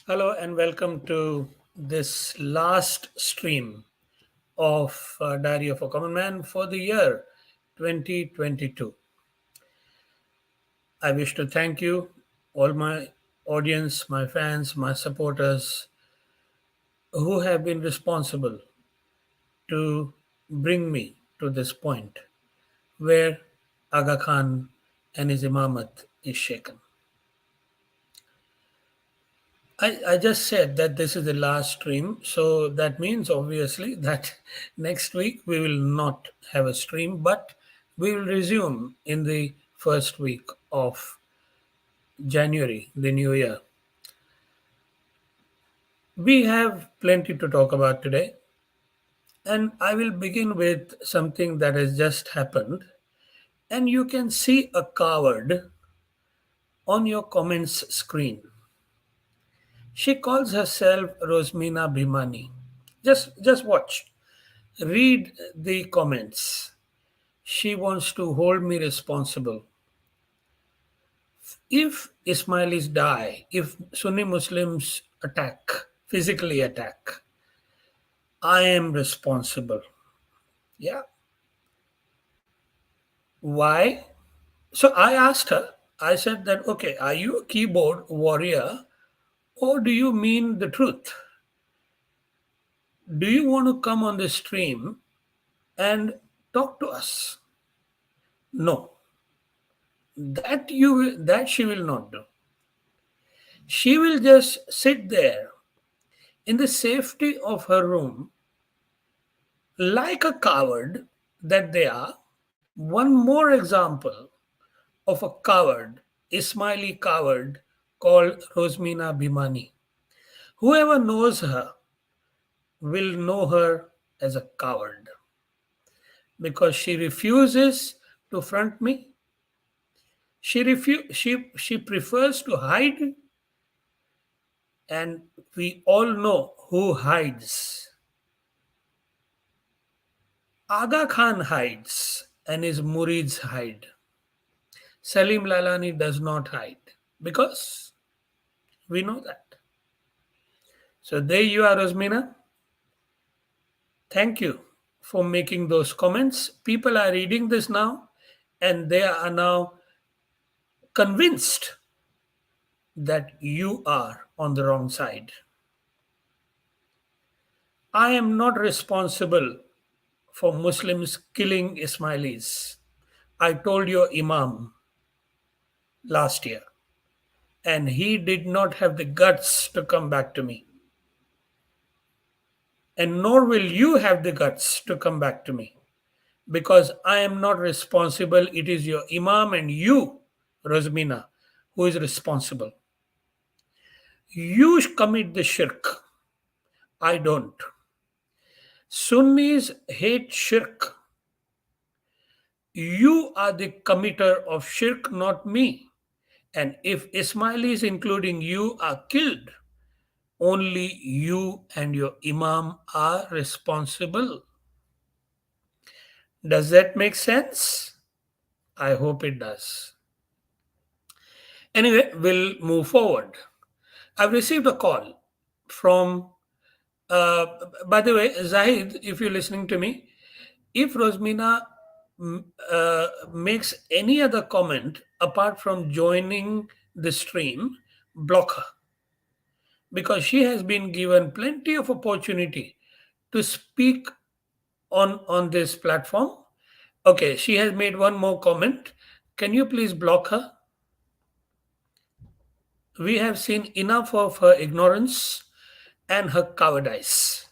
Hello and welcome to this last stream of Diary of a Common Man for the year 2022. I wish to thank you, all my audience, my fans, my supporters who have been responsible to bring me to this point where Aga Khan and his imamat is shaken. I just said that this is the last stream, so that means obviously that next week we will not have a stream, but we will resume in the first week of January, the new year. We have plenty to talk about today, and I will begin with something that has just happened. And you can see a coward on your comments screen. She calls herself Rosmina Bhimani. Just watch. Read the comments. She wants to hold me responsible. If Ismailis die, if Sunni Muslims attack, physically attack, I am responsible. Yeah. Why? So I asked her, I said that, okay, are you a keyboard warrior or do you mean the truth? Do you want to come on the stream and talk to us? No, that she will not do. She will just sit there in the safety of her room like a coward that they are. One more example of a coward, Ismaili coward called Rosmina Bhimani. Whoever knows her will know her as a coward because she refuses to front me. She prefers to hide, and we all know who hides. Aga Khan hides and his murids hide. Salim Lalani does not hide because we know that. So there you are, Rosmina. Thank you for making those comments. People are reading this now and they are now convinced that you are on the wrong side. I am not responsible for Muslims killing Ismailis. I told your Imam last year, and he did not have the guts to come back to me. And nor will you have the guts to come back to me because I am not responsible. It is your Imam and you, Rosmina, who is responsible. You commit the shirk. I don't. Sunnis hate shirk. You are the committer of shirk, not me. And if Ismailis, including you, are killed, only you and your Imam are responsible. Does that make sense? I hope it does. Anyway, we'll move forward. I've received a call from, uh, by the way, Zahid, if you're listening to me, if Rosmina makes any other comment apart from joining the stream, block her because she has been given plenty of opportunity to speak on this platform. Okay, she has made one more comment. Can you please block her? We have seen enough of her ignorance and her cowardice.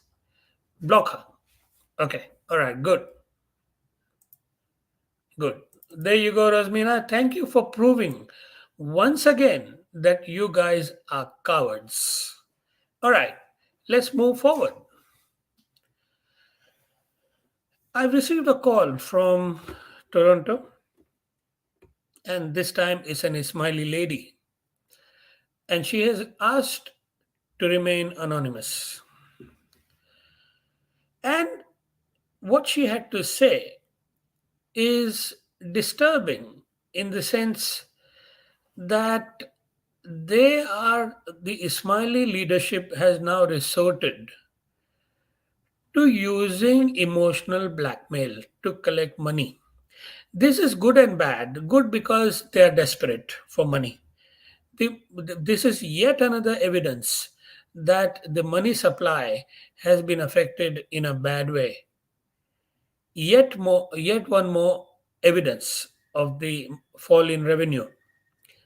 Block her. Okay, all right, good. Good. There you go, Rasmina. Thank you for proving once again that you guys are cowards. All right, let's move forward. I've received a call from Toronto, and this time it's an Ismaili lady, and she has asked to remain anonymous. And what she had to say is disturbing in the sense that the Ismaili leadership has now resorted to using emotional blackmail to collect money. This is good and bad. Good because they are desperate for money. This is yet another evidence that the money supply has been affected in a bad way. Yet one more evidence of the fall in revenue.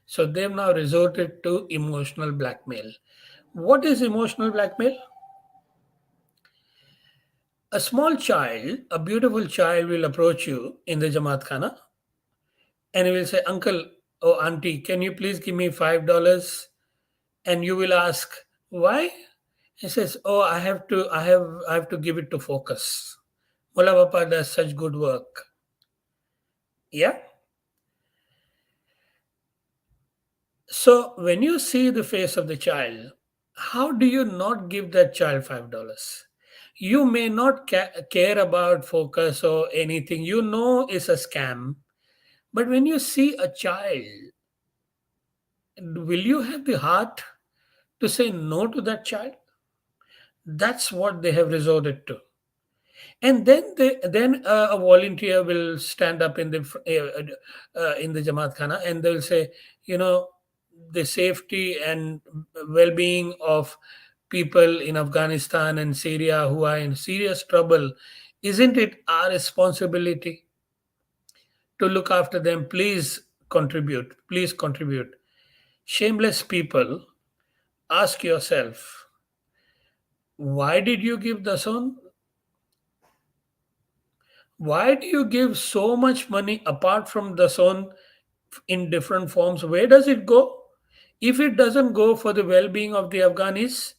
So they've now resorted to emotional blackmail. What is emotional blackmail? A small child, a beautiful child, will approach you in the Jamaat Khana and he will say, Uncle, oh auntie, can you please give me $5? And you will ask, why? He says, oh, I have to give it to Focus. Mullah Papa does such good work. Yeah. So when you see the face of the child, how do you not give that child $5? You may not care about Focus or anything. You know it's a scam. But when you see a child, will you have the heart to say no to that child? That's what they have resorted to. And then a volunteer will stand up in the Jamaat Khana and they'll say, you know, the safety and well-being of people in Afghanistan and Syria who are in serious trouble, isn't it our responsibility to look after them? Please contribute. Please contribute. Shameless people, ask yourself, why did you give the son? Why do you give so much money apart from the son in different forms? Where does it go? If it doesn't go for the well being of the Afghanis,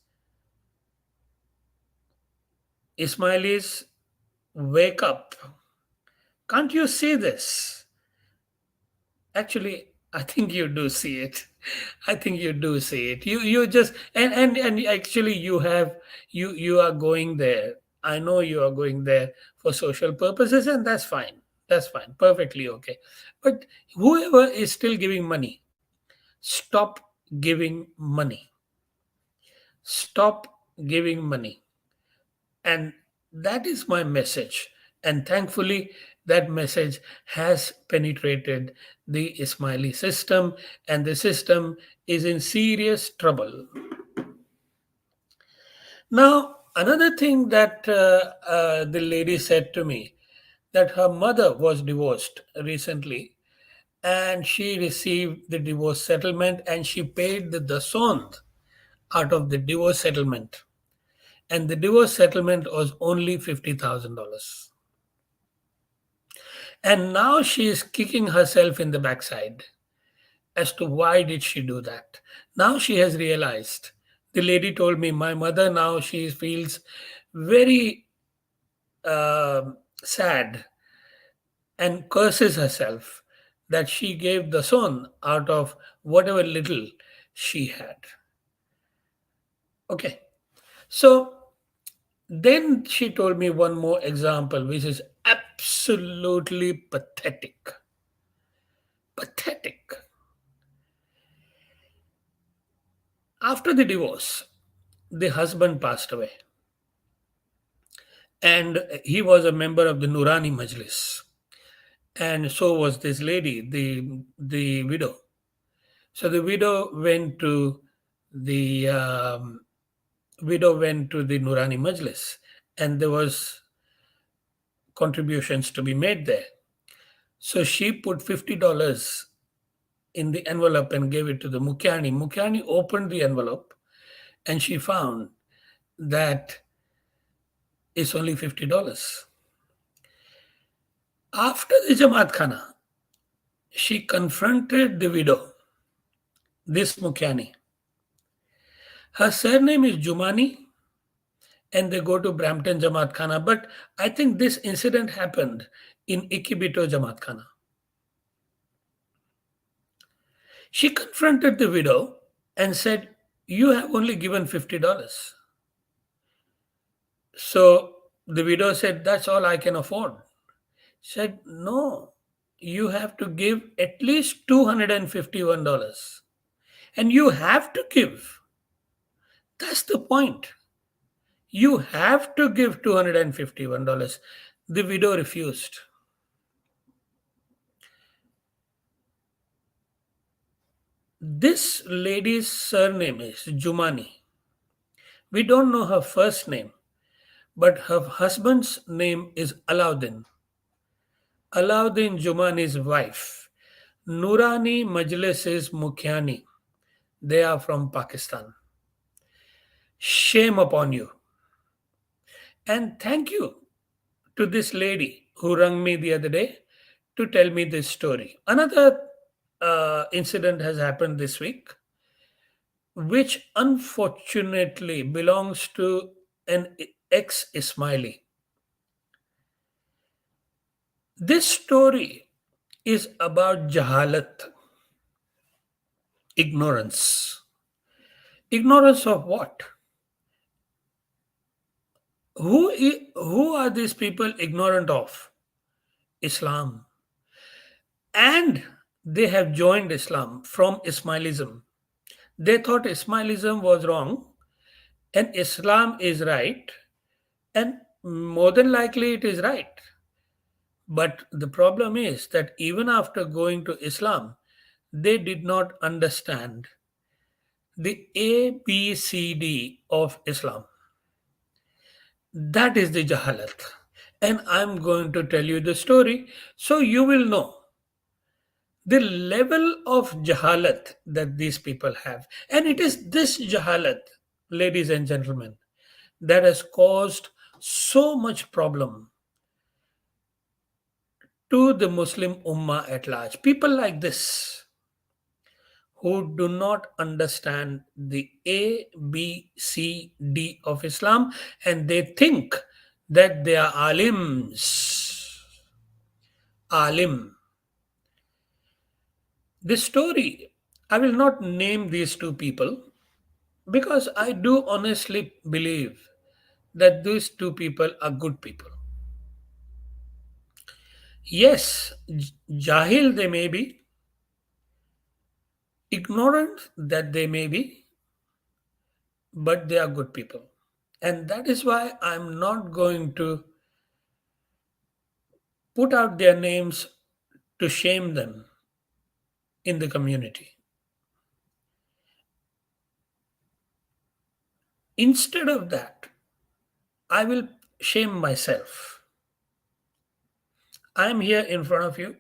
Ismailis, wake up. Can't you see this? Actually, I think you do see it. I think you do see it. You just and actually you are going there. I know you are going there for social purposes, and that's fine. That's fine. Perfectly okay. But whoever is still giving money, stop giving money. Stop giving money. And that is my message. And thankfully, that message has penetrated the Ismaili system, and the system is in serious trouble. Now, another thing that the lady said to me, that her mother was divorced recently and she received the divorce settlement and she paid the dasont out of the divorce settlement. And the divorce settlement was only $50,000. And now she is kicking herself in the backside as to why did she do that. Now she has realized. The lady told me, my mother now she feels very sad and curses herself that she gave the son out of whatever little she had. Okay. So then she told me one more example, which is absolutely pathetic. Pathetic. After the divorce, the husband passed away. And he was a member of the Nurani Majlis. And so was this lady, the widow. So the the widow went to the Nurani Majlis, and there was contributions to be made there. So she put $50 in the envelope and gave it to the Mukyani. Mukyani opened the envelope and she found that it's only $50. After the Jamaat Khana, she confronted the widow, this Mukyani. Her surname is Jumani and they go to Brampton Jamaat Khana. But I think this incident happened in Ikibito Jamaat Khana. She confronted the widow and said, you have only given $50. So the widow said, that's all I can afford. She said, no, you have to give at least $251. And you have to give. That's the point. You have to give $251. The widow refused. This lady's surname is Jumani. We don't know her first name, but her husband's name is Alauddin. Alauddin Jumani's wife. Nurani Majlis's Mukhiani. They are from Pakistan. Shame upon you. And thank you to this lady who rang me the other day to tell me this story. Another incident has happened this week, which unfortunately belongs to an ex Ismaili. This story is about jahalat, ignorance. Ignorance of what? Who are these people ignorant of? Islam. And they have joined Islam from Ismailism. They thought Ismailism was wrong and Islam is right, and more than likely it is right. But the problem is that even after going to Islam, they did not understand the ABCD of Islam. That is the jahalat. And I'm going to tell you the story so you will know the level of jahalat that these people have. And it is this jahalat, ladies and gentlemen, that has caused so much problem to the Muslim Ummah at large. People like this who do not understand the A, B, C, D of Islam and they think that they are alims. Alim. This story, I will not name these two people because I do honestly believe that these two people are good people. Yes, Jahil they may be, ignorant that they may be, but they are good people. And that is why I'm not going to put out their names to shame them in the community. Instead of that, I will shame myself. I am here in front of you,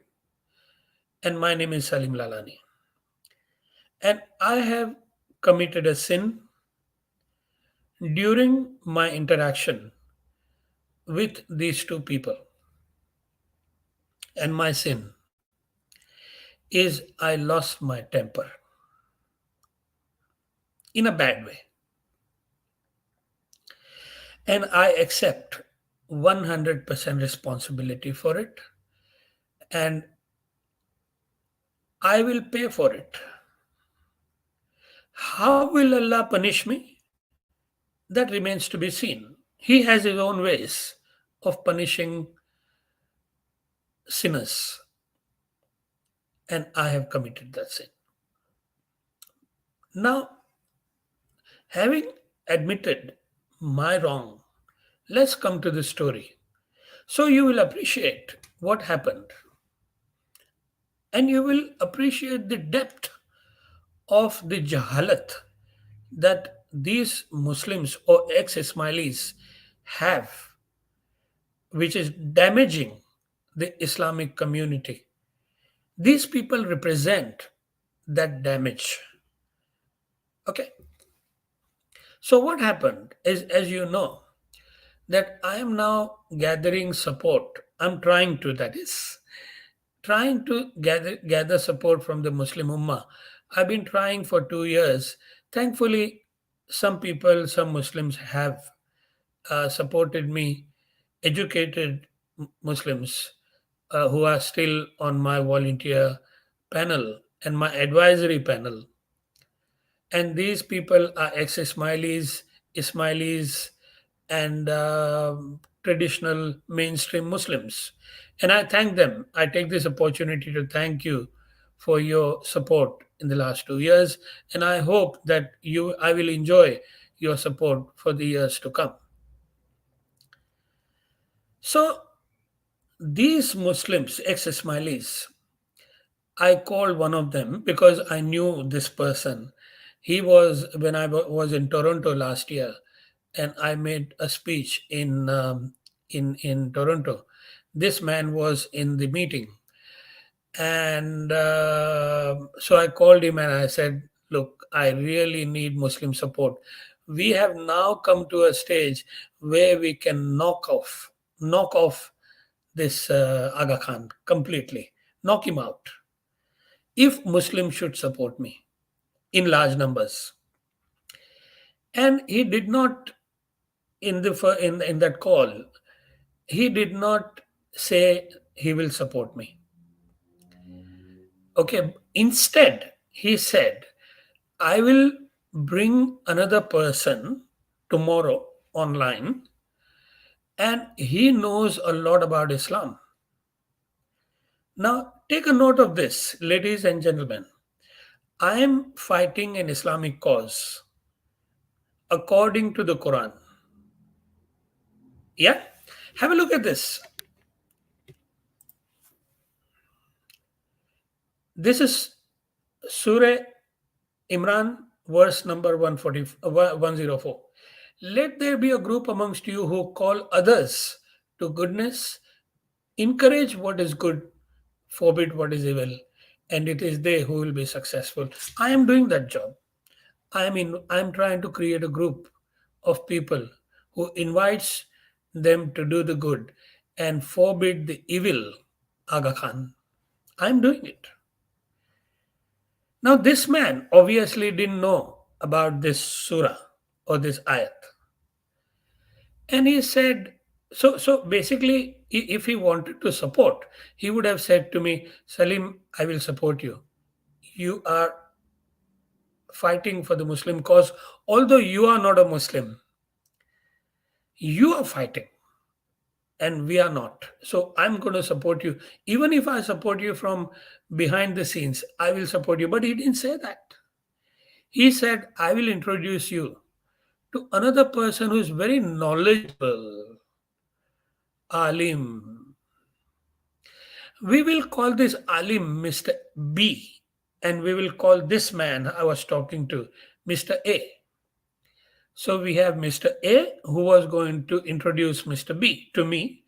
and my name is Salim Lalani. And I have committed a sin during my interaction with these two people. And my sin is I lost my temper in a bad way. And I accept 100% responsibility for it. And I will pay for it. How will Allah punish me? That remains to be seen. He has his own ways of punishing sinners. And I have committed that sin. Now, having admitted my wrong, let's come to the story. So you will appreciate what happened. And you will appreciate the depth of the jahalat that these Muslims or ex Ismailis have, which is damaging the Islamic community. These people represent that damage. Okay. So, what happened is, as you know, that I am now gathering support. I'm trying to, that is, trying to gather support from the Muslim Ummah. I've been trying for 2 years. Thankfully, some people, some Muslims have supported me, educated Muslims who are still on my volunteer panel and my advisory panel. And these people are ex Ismailis, and traditional mainstream Muslims. And I thank them. I take this opportunity to thank you for your support in the last 2 years, and I hope that I will enjoy your support for the years to come. So these Muslims, ex-Ismailis, I called one of them because I knew this person. He was when was in Toronto last year, and I made a speech in Toronto. This man was in the meeting, and so I called him and I said, "Look, I really need Muslim support. We have now come to a stage where we can knock off this Aga Khan completely, knock him out. If Muslims should support me in large numbers." And he did not in that call. He did not say he will support me. Okay. Instead, he said, "I will bring another person tomorrow online, and he knows a lot about Islam." Now, take a note of this, ladies and gentlemen. I am fighting an Islamic cause according to the Quran. Yeah? Have a look at this. This is Surah Imran, verse number 104. "Let there be a group amongst you who call others to goodness, encourage what is good, forbid what is evil, and it is they who will be successful." I am doing that job. I'm trying to create a group of people who invites them to do the good and forbid the evil, Aga Khan. I'm doing it. Now, this man obviously didn't know about this surah or this ayat. And he said, so basically, if he wanted to support, he would have said to me, "Salim, I will support you. You are fighting for the Muslim cause, although you are not a Muslim. You are fighting, and we are not. So I'm going to support you. Even if I support you from behind the scenes, I will support you." But he didn't say that. He said, "I will introduce you to another person who is very knowledgeable, Alim. We will call this Alim Mr. B, and we will call this man I was talking to Mr. A." So we have Mr. A who was going to introduce Mr. B to me,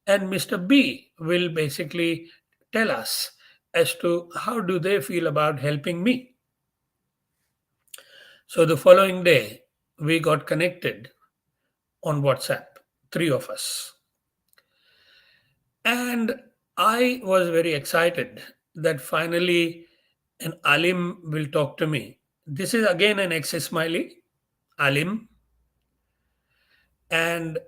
and Mr. B will basically tell us as to how do they feel about helping me. So the following day, we got connected on WhatsApp, three of us. And I was very excited that finally an Alim will talk to me. This is again an ex Ismaili, Alim. And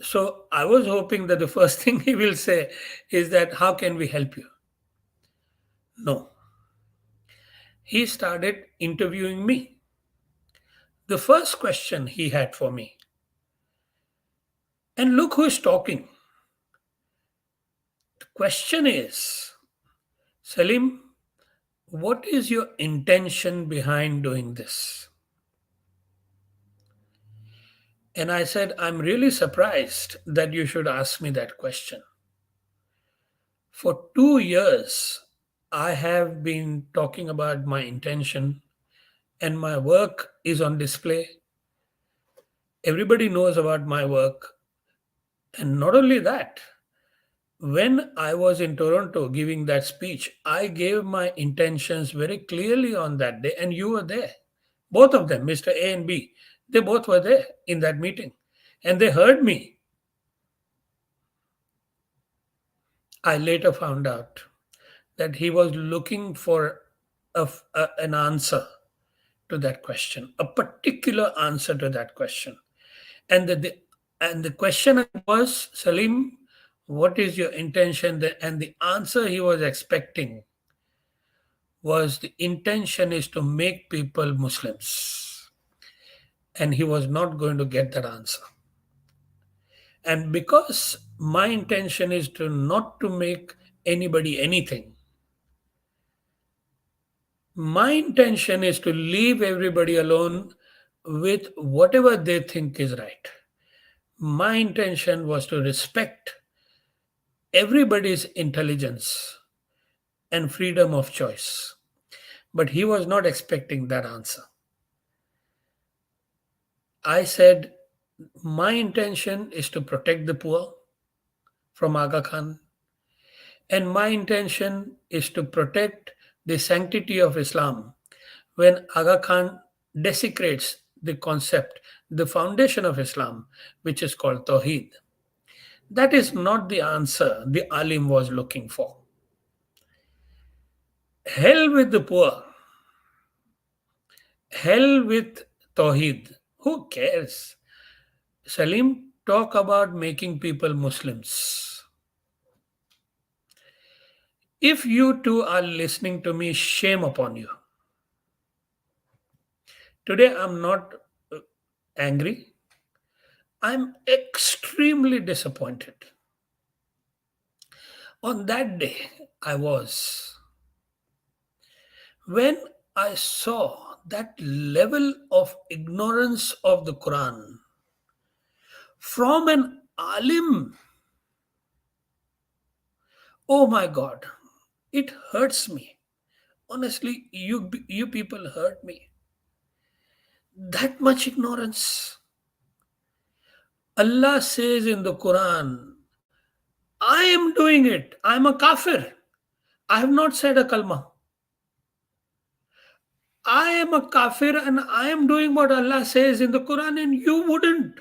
so I was hoping that the first thing he will say is that, "How can we help you?" No. He started interviewing me. The first question he had for me, and look who is talking. The question is, "Salim, what is your intention behind doing this?" And I said, "I'm really surprised that you should ask me that question. For 2 years, I have been talking about my intention, and my work is on display. Everybody knows about my work. And not only that, when I was in Toronto giving that speech, I gave my intentions very clearly on that day, and you were there. Both of them, Mr. A and B, they both were there in that meeting, and they heard me." I later found out that he was looking for an answer to that question, a particular answer to that question. And the question was, "Salim, what is your intention?" And the answer he was expecting was, the intention is to make people Muslims. And he was not going to get that answer. And because my intention is to not to make anybody anything, My intention is to leave everybody alone with whatever they think is right. My intention was to respect everybody's intelligence and freedom of choice. But he was not expecting that answer. I said, my intention is to protect the poor from Aga Khan, and my intention is to protect the sanctity of Islam when Aga Khan desecrates the concept, the foundation of Islam, which is called tawheed. That is not the answer the alim was looking for. Hell with the poor, hell with tawheed. Who cares? Salim, talk about making people Muslims. If you two are listening to me, shame upon you. Today I'm not angry, I'm extremely disappointed. On that day, I was. When I saw that level of ignorance of the Quran from an alim, oh my God, it hurts me. Honestly, you people hurt me. That much ignorance. Allah says in the Quran, I am doing it. I am a kafir. I have not said a kalma. I am a kafir and I am doing what Allah says in the Quran and you wouldn't.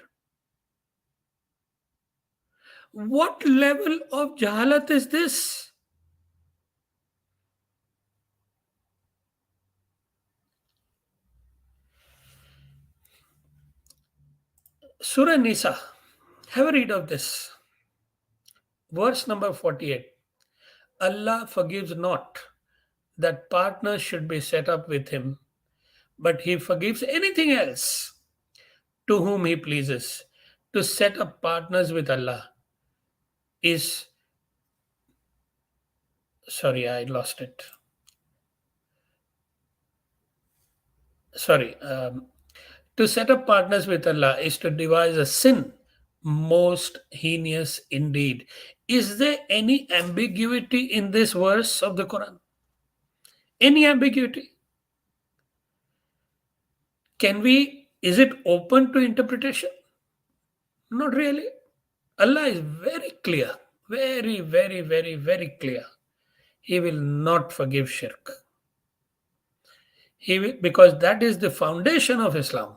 What level of jahalat is this? Surah Nisa. Have a read of this. Verse number 48. Allah forgives not that partners should be set up with him, but he forgives anything else to whom he pleases. To set up partners with Allah is, sorry, I lost it. Sorry. To set up partners with Allah is to devise a sin most heinous indeed. Is there any ambiguity in this verse of the Quran? Any ambiguity? Is it open to interpretation? Not really. Allah is very clear, very, very, very, very clear. He will not forgive shirk. Because that is the foundation of Islam.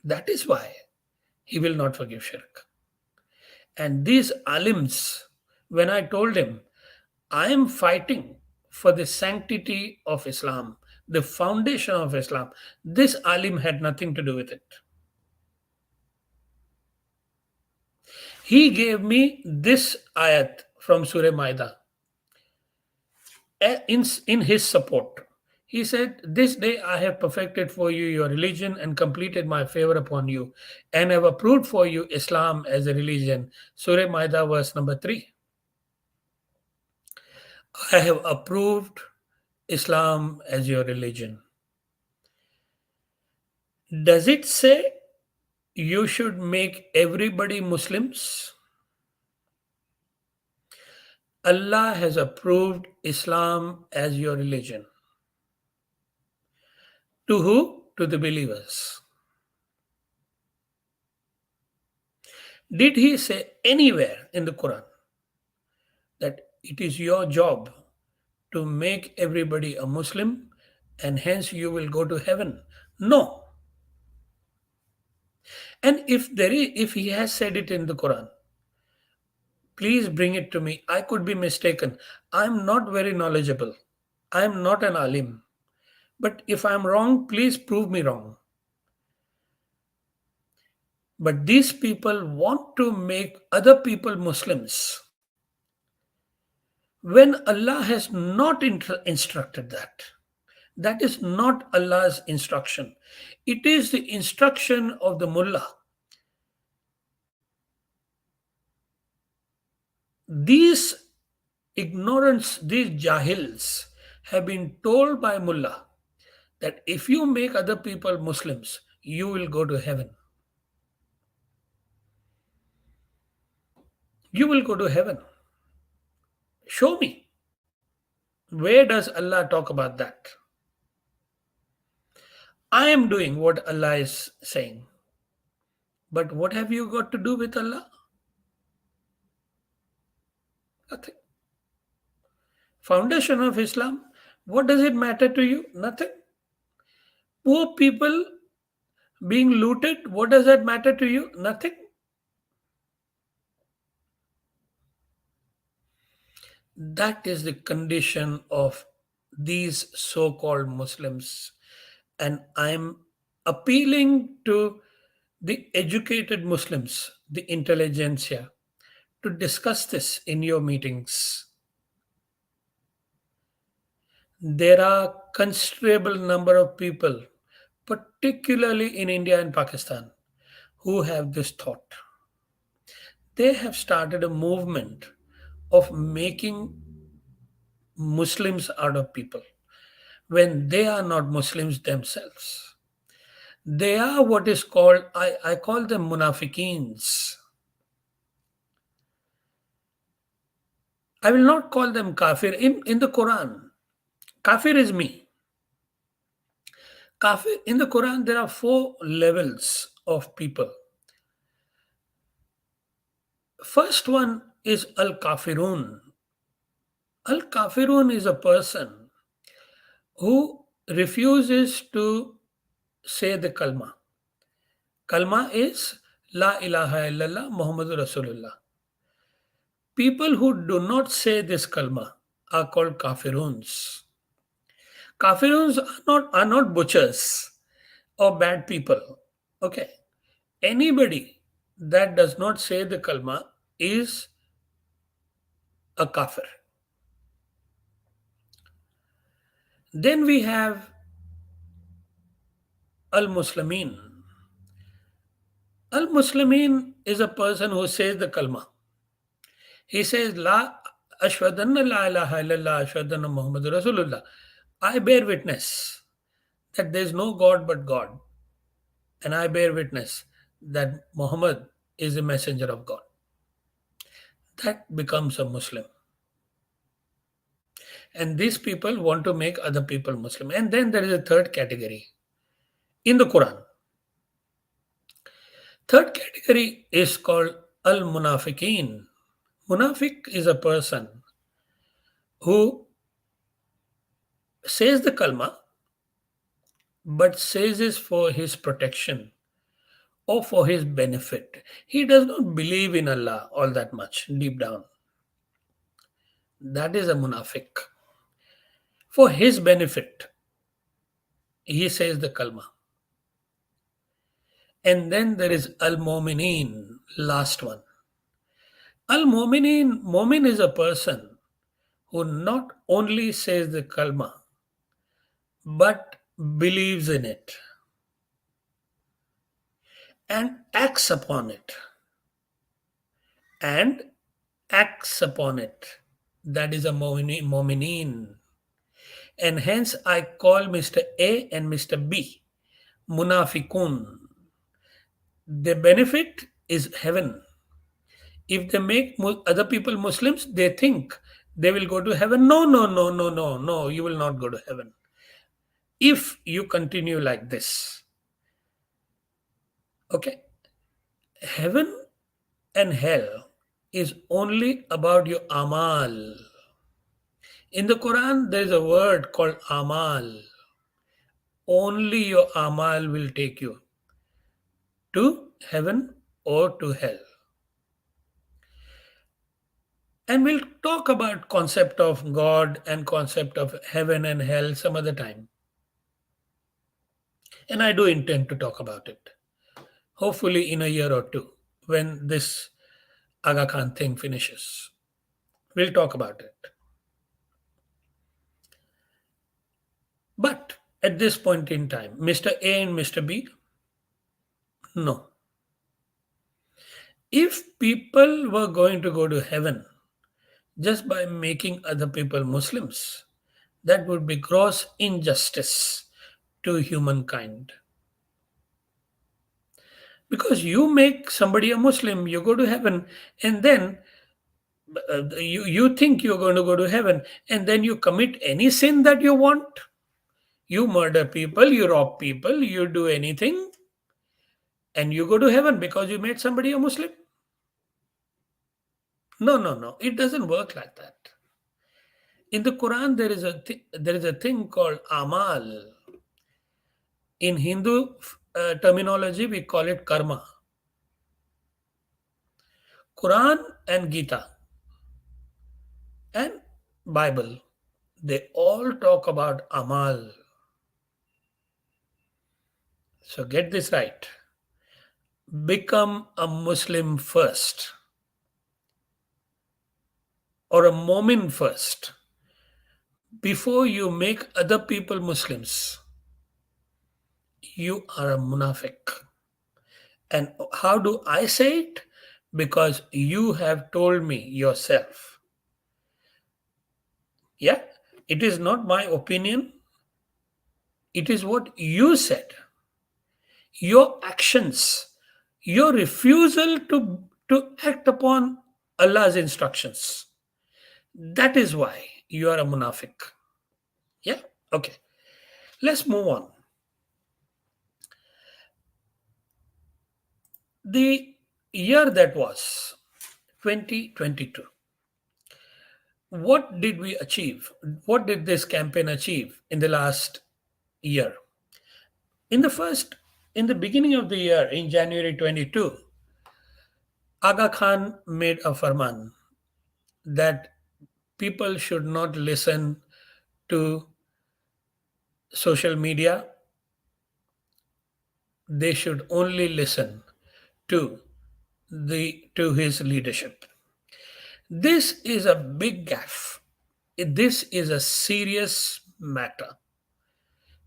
That is why he will not forgive shirk. And these alims, when I told him, I am fighting for the sanctity of Islam, the foundation of Islam, this alim had nothing to do with it. He gave me this ayat from Surah Maida in his support. He said, this day I have perfected for you your religion and completed my favor upon you, and have approved for you Islam as a religion. Surah Maida, verse number 3. I have approved Islam as your religion. Does it say you should make everybody Muslims? Allah has approved Islam as your religion. To who? To the believers. Did he say anywhere in the Quran that it is your job to make everybody a Muslim and hence you will go to heaven? No. And if he has said it in the Quran, please bring it to me. I could be mistaken. I'm not very knowledgeable. I'm not an alim. But if I'm wrong, please prove me wrong. But these people want to make other people Muslims when Allah has not instructed that. That is not Allah's instruction. It is the instruction of the mullah. These ignorance, these jahils, have been told by mullah that if you make other people Muslims, you will go to heaven. You will go to heaven. Show me. Where does Allah talk about that? I am doing what Allah is saying. But what have you got to do with Allah? Nothing. Foundation of Islam. What does it matter to you? Nothing. Poor people being looted. What does that matter to you? Nothing. That is the condition of these so called Muslims. And I'm appealing to the educated Muslims, the intelligentsia, to discuss this in your meetings. There are considerable number of people, particularly in India and Pakistan, who have this thought. They have started a movement of making Muslims out of people when they are not Muslims themselves. They are what is called, I call them munafiqeens. I will not call them kafir. In the Quran, kafir is me. Kafir, in the Quran, there are 4 levels of people. First one is al kafirun. Al kafirun is a person who refuses to say the kalma. Kalma is La ilaha illallah Muhammadur Rasulullah. People who do not say this kalma are called kafiruns. Kafiruns are not butchers or bad people. Okay. Anybody that does not say the kalma is a kafir. Then we have al muslimin. Al muslimin is a person who says the kalma. He says la ashwadanna la ilaha illallah ashwadanna Muhammadur Rasulullah. I bear witness that there is no God but God. And I bear witness that Muhammad is the messenger of God. That becomes a Muslim. And these people want to make other people Muslim. And then there is a third category in the Quran. Third category is called al munafiqeen. Munafiq is a person who says the kalma but says this for his protection or for his benefit. He does not believe in Allah all that much deep down. That is a munafiq. For his benefit, he says the kalma. And then there is al-mu'mineen, last one. Al-mu'mineen, mu'min is a person who not only says the kalma, but believes in it and acts upon it. And acts upon it. That is a mu'mineen. And hence I call Mr. A and Mr. B munafiqun. The benefit is heaven. If they make other people Muslims, they think they will go to heaven. No, no, no, no, no, no, you will not go to heaven. If you continue like this, okay, heaven and hell is only about your amal. In the Quran, there is a word called amal. Only your amal will take you to heaven or to hell. And we'll talk about concept of God and concept of heaven and hell some other time. And I do intend to talk about it. Hopefully in a year or two when this Aga Khan thing finishes. We'll talk about it. But at this point in time, Mr. A and Mr. B, no. If people were going to go to heaven just by making other people Muslims, That would be gross injustice to humankind. Because you make somebody a Muslim, you go to heaven, and then you think you're going to go to heaven, and then you commit any sin that you want. You murder people, you rob people, you do anything, and you go to heaven because you made somebody a Muslim. No, no, no. It doesn't work like that. In the Quran, there is a thing called amal. In Hindu terminology, we call it karma. Quran and Gita and Bible, they all talk about amal. So get this right. Become a Muslim first or a Momin first before you make other people Muslims. You are a munafiq. And how do I say it? Because you have told me yourself. Yeah, it is not my opinion. It is what you said. Your actions, your refusal to act upon Allah's instructions. That is why you are a munafiq. Yeah? Okay. Let's move on. The year that was 2022. What did we achieve? What did this campaign achieve in the last year? In in the beginning of the year, in January 22, Aga Khan made a farman that people should not listen to social media. They should only listen to to his leadership. This is a big gaffe. This is a serious matter.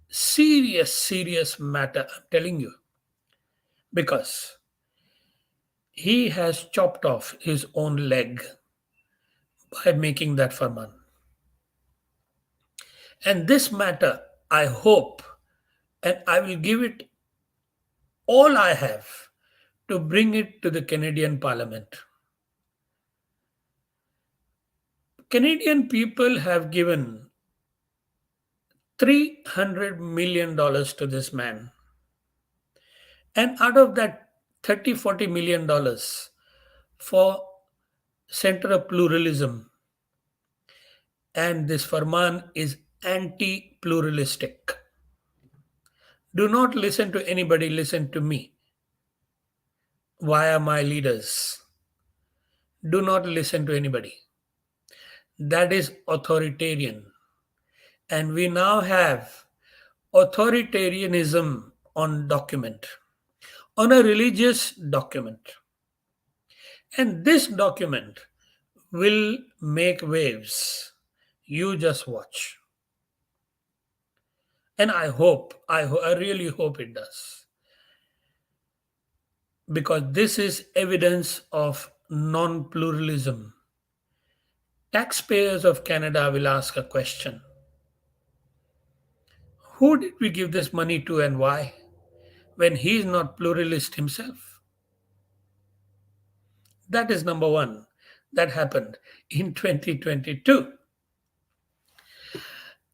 Serious matter, I'm telling you. Because he has chopped off his own leg by making that farman. And this matter, I hope, and I will give it all I have to bring it to the Canadian Parliament. Canadian people have given $300 million to this man. And out of that, 30-40 million for Center of Pluralism. And this farman is anti-pluralistic. Do not listen to anybody, listen to me via my leaders. Do not listen to anybody. That is authoritarian. And we now have authoritarianism on document, on a religious document. And this document will make waves. You just watch. And I really hope it does. Because this is evidence of non pluralism. Taxpayers of Canada will ask a question. Who did we give this money to and why? When he is not pluralist himself. That is number one. That happened in 2022.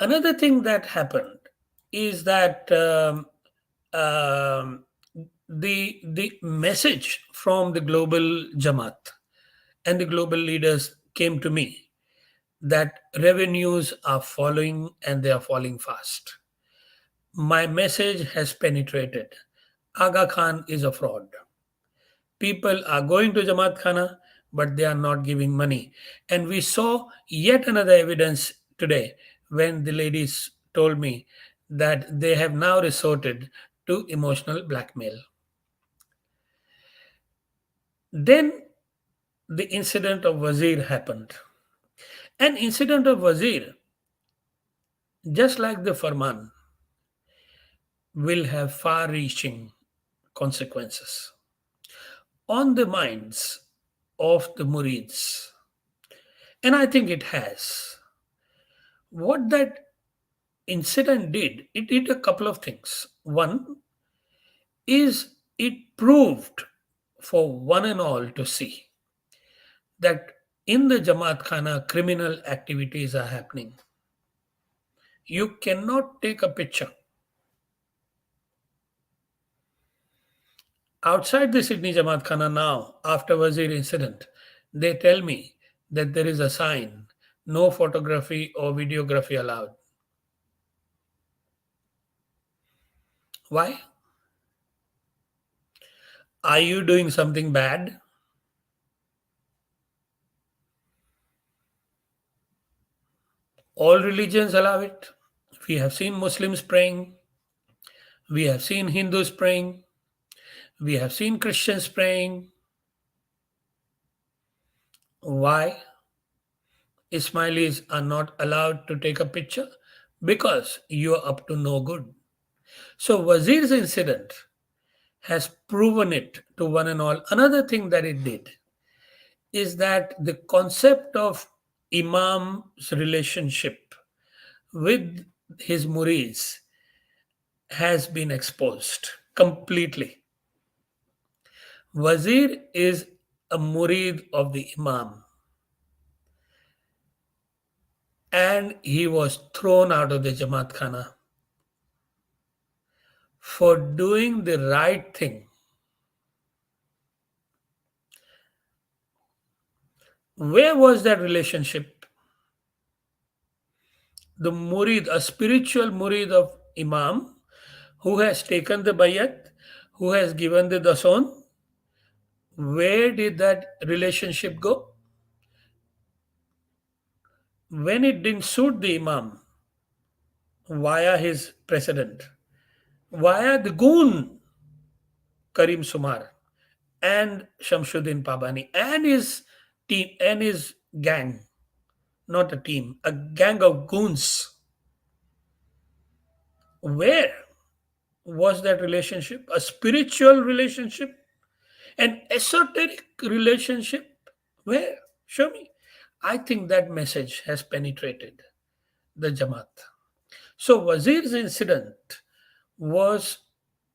Another thing that happened is that um, the message from the global Jamaat and the global leaders came to me that revenues are falling and they are falling fast. My message has penetrated. Aga Khan is a fraud. People are going to Jamaat Khana, but they are not giving money. And we saw yet another evidence today when the ladies told me that they have now resorted to emotional blackmail. Then the incident of Wazir happened. An incident of Wazir, just like the Farman, will have far reaching consequences on the minds of the Murids. And I think it has. What that incident did, it did a couple of things. One is it proved for one and all to see that in the Jamaat Khana criminal activities are happening. You cannot take a picture outside the Sydney Jamaat Khana now after Wazir incident. They tell me that there is a sign, no photography or videography allowed. Why? Are you doing something bad? All religions allow it. We have seen Muslims praying, we have seen Hindus praying, we have seen Christians praying. Why Ismailis are not allowed to take a picture? Because you are up to no good. So Wazir's incident has proven it to one and all. Another thing that it did is that the concept of Imam's relationship with his murids has been exposed completely. Wazir is a murid of the Imam, and he was thrown out of the Jamaat Khana for doing the right thing. Where was that relationship? The murid, a spiritual murid of Imam, who has taken the bayat, who has given the dason, where did that relationship go? When it didn't suit the Imam, via his president, via the goon Karim Sumar and Shamsuddin Pabani and his team and his gang, not a team, a gang of goons. Where was that relationship? A spiritual relationship? An esoteric relationship? Where? Show me. I think that message has penetrated the Jamaat. So Wazir's incident was,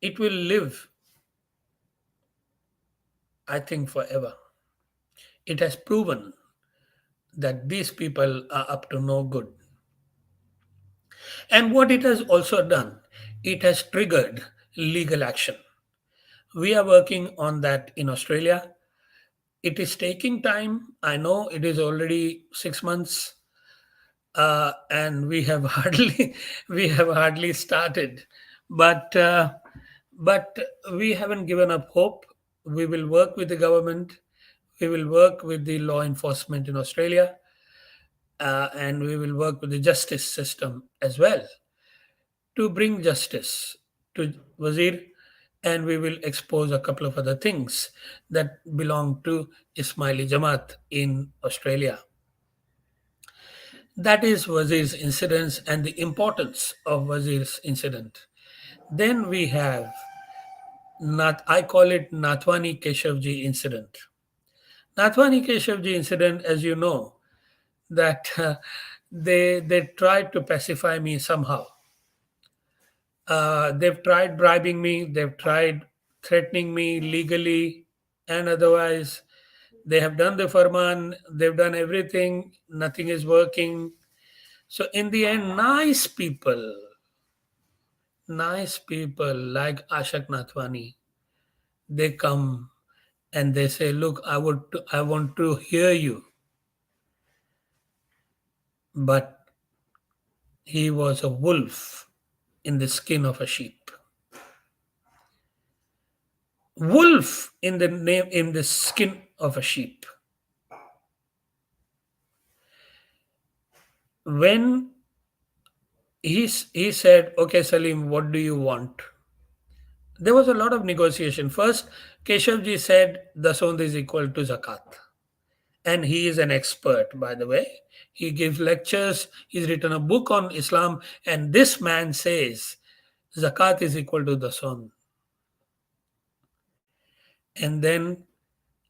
it will live, I think, forever. It has proven that these people are up to no good. And what it has also done, it has triggered legal action. We are working on that in Australia. It is taking time. I know it is already 6 months, and we have hardly started, but but we haven't given up hope. We will work with the government. We will work with the law enforcement in Australia, and we will work with the justice system as well to bring justice to Wazir, and we will expose a couple of other things that belong to Ismaili Jamaat in Australia. That is Wazir's incidents and the importance of Wazir's incident. Then we have, I call it Nathwani Keshavji incident. Nathwani Keshavji incident, as you know, that they tried to pacify me somehow. They've tried bribing me, they've tried threatening me legally and otherwise. They have done the farman, they've done everything, nothing is working. So, in the end, nice people like Ashak Nathwani, they come and they say, "Look, I want to hear you," but he was a wolf in the skin of a sheep. Wolf in the skin of a sheep. When he said, "Okay, Salim, what do you want?" There was a lot of negotiation. First, Keshavji said Dasond is equal to Zakat. And he is an expert, by the way. He gives lectures, he's written a book on Islam, and this man says Zakat is equal to Dasond. And then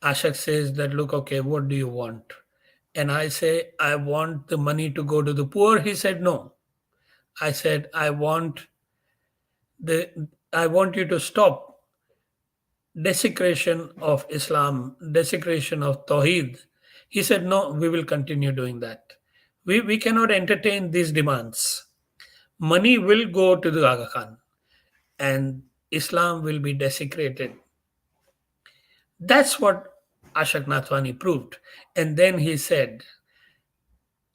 Ashak says that, "Look, okay, what do you want?" And I say, "I want the money to go to the poor." He said, "No, I said, I want you to stop desecration of Islam, desecration of tawheed. He said, no, we will continue doing that. We cannot entertain these demands. Money will go to the Aga Khan and Islam will be desecrated. That's what Ashok Nathwani proved. And then he said,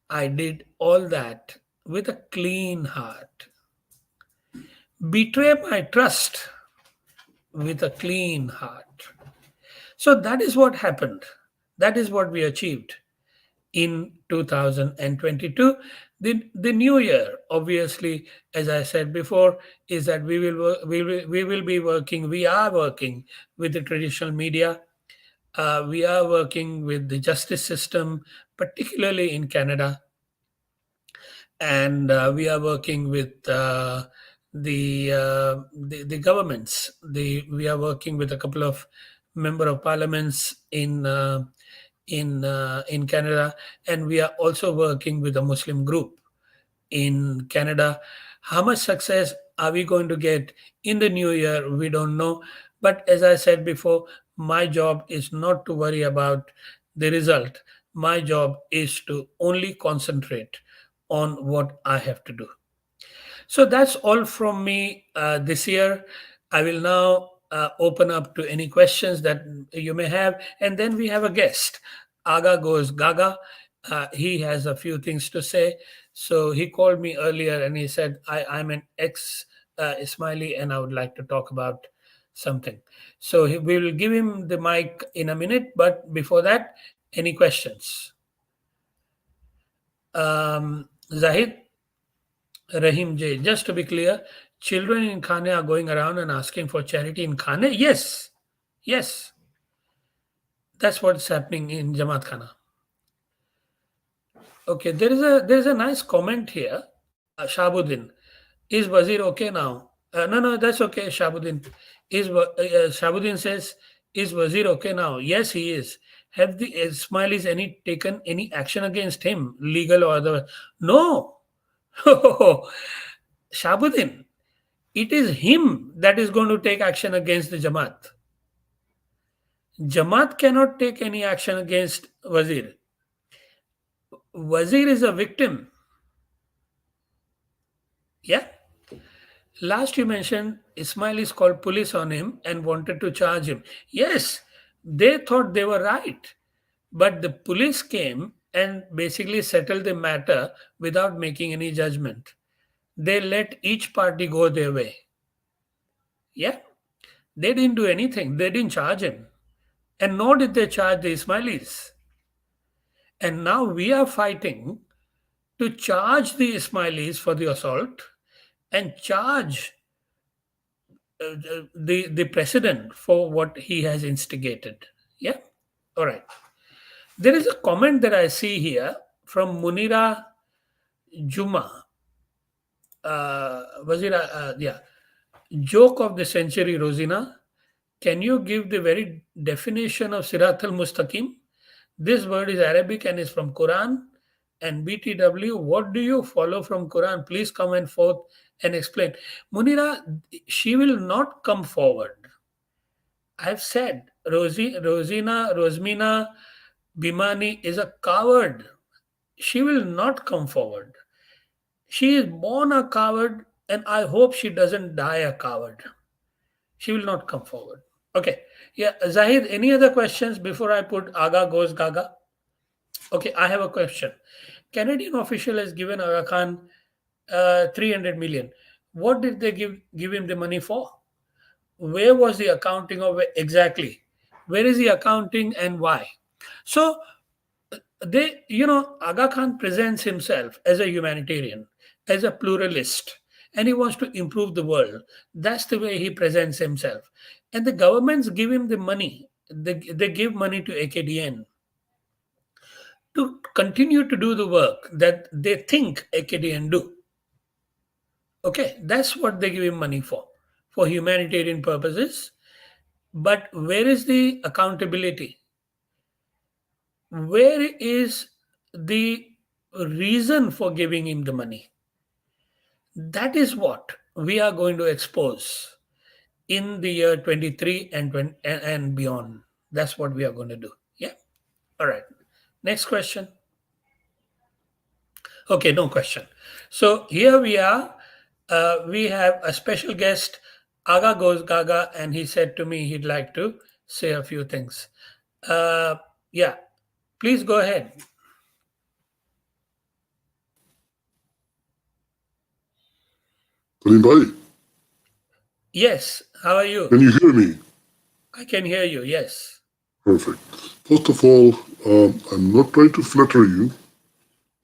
I did all that with a clean heart. Betray my trust with a clean heart. So that is what happened. That is what we achieved in 2022. The new year, obviously, as I said before, is that we will be working. We are working with the traditional media. We are working with the justice system, particularly in Canada, and we are working with the governments. We are working with a couple of member of parliaments in Canada, and we are also working with a Muslim group in Canada. How much success are we going to get in the new year? We don't know. But as I said before, my job is not to worry about the result. My job is to only concentrate on what I have to do. So that's all from me this year. I will now open up to any questions that you may have. And then we have a guest. Aga goes Gaga. He has a few things to say. So he called me earlier and he said, I'm an ex Ismaili and I would like to talk about something. So we will give him the mic in a minute. But before that, any questions? Zahid? Rahim J. Just to be clear, children in Khane are going around and asking for charity in Khane? Yes. Yes. That's what's happening in Jamaat Khana. Okay, there is a nice comment here. Shabuddin. Is Wazir okay now? No, that's okay, Shabuddin. Shabuddin says, is Wazir okay now? Yes, he is. Have the Ismailis taken any action against him, legal or otherwise? No. Shabuddin, it is him that is going to take action against the Jamaat. Jamaat cannot take any action against Wazir. Wazir is a victim. Yeah. Last you mentioned Ismailis called police on him and wanted to charge him. Yes, they thought they were right. But the police came and basically settled the matter without making any judgment. They let each party go their way. Yeah. They didn't do anything. They didn't charge him. And nor did they charge the Ismailis. And now we are fighting to charge the Ismailis for the assault and charge the president for what he has instigated. Yeah? All right. There is a comment that I see here from Munira Juma. Wazira, yeah. Joke of the century, Rosina. Can you give the very definition of Sirat al Mustaqim? This word is Arabic and is from Quran. And BTW, what do you follow from Quran? Please come and forth and explain. Munira, she will not come forward. I've said Rosmina Bimani is a coward. She will not come forward. She is born a coward, and I hope she doesn't die a coward. She will not come forward. Okay. Yeah, Zahid, any other questions before I put Aga goes Gaga? Okay, I have a question. Canadian official has given Aga Khan 300 million. What did they give him the money for? Where was the accounting of it exactly? Where is the accounting and why? So Aga Khan presents himself as a humanitarian, as a pluralist, and he wants to improve the world. That's the way he presents himself. And the governments give him the money. They give money to AKDN to continue to do the work that they think AKDN do. Okay, that's what they give him money for humanitarian purposes. But where is the accountability? Where is the reason for giving him the money? That is what we are going to expose in the year 23 and, 20, and beyond. That's what we are going to do. Yeah. All right. Next question. Okay, no question. So here we are. We have a special guest, Aga Goes Gaga, and he said to me he'd like to say a few things. Uh, yeah, please go ahead. Salim Bhai, Yes, how are you? can you hear me? I can hear you. Yes. Perfect. First of all, I'm not trying to flatter you,